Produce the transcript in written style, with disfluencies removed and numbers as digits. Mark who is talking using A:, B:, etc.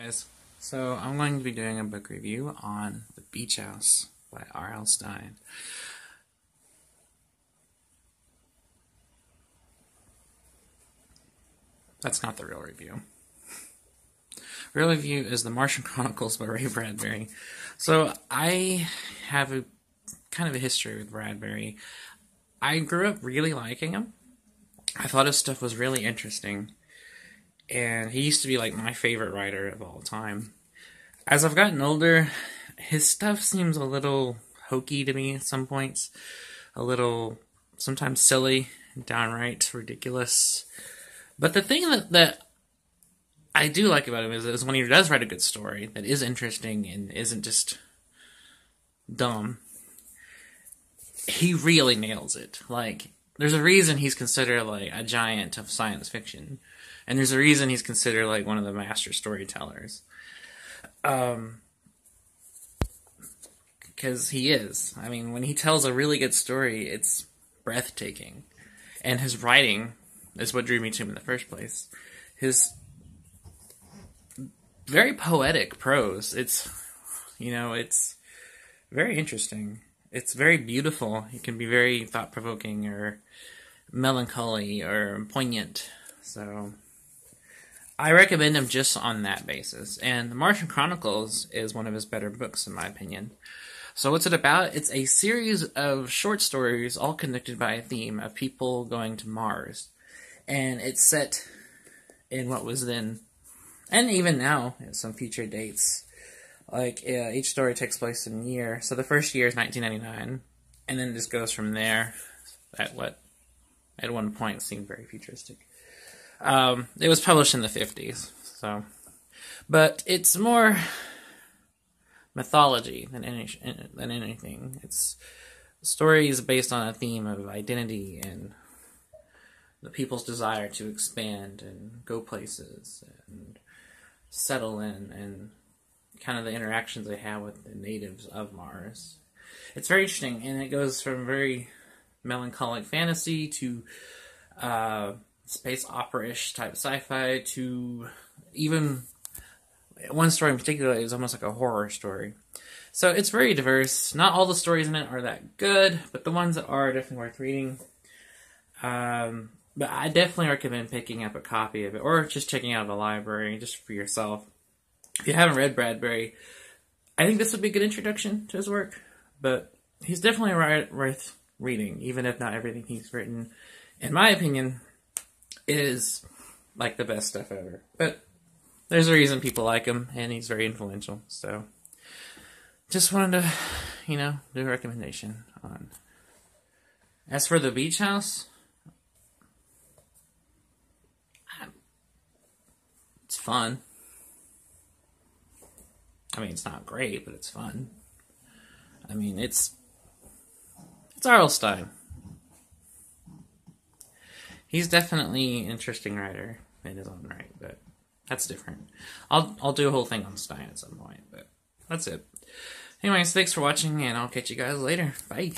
A: guys. So I'm going to be doing a book review on The Beach House by R.L. Stine. That's not the real review. Real review is The Martian Chronicles by Ray Bradbury. So I have a kind of a history with Bradbury. I grew up really liking him. I thought his stuff was really interesting. And he used to be like my favorite writer of all time. As I've gotten older, his stuff seems a little hokey to me at some points. A little, sometimes silly, downright ridiculous. But the thing that I do like about him is when he does write a good story that is interesting and isn't just dumb, he really nails it. Like, there's a reason he's considered like a giant of science fiction. And there's a reason he's considered like one of the master storytellers. Because he is. I mean, when he tells a really good story, it's breathtaking. And his writing is what drew me to him in the first place. His very poetic prose. It's very interesting. It's very beautiful. It can be very thought-provoking or melancholy or poignant. So I recommend him just on that basis. And The Martian Chronicles is one of his better books, in my opinion. So what's it about? It's a series of short stories, all connected by a theme of people going to Mars. And it's set in what was then, and even now, some future dates. Like, each story takes place in a year. So the first year is 1999. And then it just goes from there at one point seemed very futuristic. It was published in the 50s, so, but it's more mythology than anything. It's stories based on a theme of identity and the people's desire to expand and go places and settle in, and kind of the interactions they have with the natives of Mars. It's very interesting, and it goes from very melancholic fantasy to space opera-ish type sci-fi to even one story in particular is almost like a horror story. So it's very diverse. Not all the stories in it are that good, but the ones that are definitely worth reading. But I definitely recommend picking up a copy of it, or just checking out the library just for yourself. If you haven't read Bradbury, I think this would be a good introduction to his work. But he's definitely worth reading, even if not everything he's written, in my opinion, is like the best stuff ever. But there's a reason people like him, and he's very influential. So just wanted to, do a recommendation on. As for The Beach House, it's fun. I mean, it's not great, but it's fun. I mean, it's R.L. Stine. He's definitely an interesting writer in his own right, but that's different. I'll do a whole thing on Stine at some point, but that's it. Anyways, thanks for watching, and I'll catch you guys later. Bye.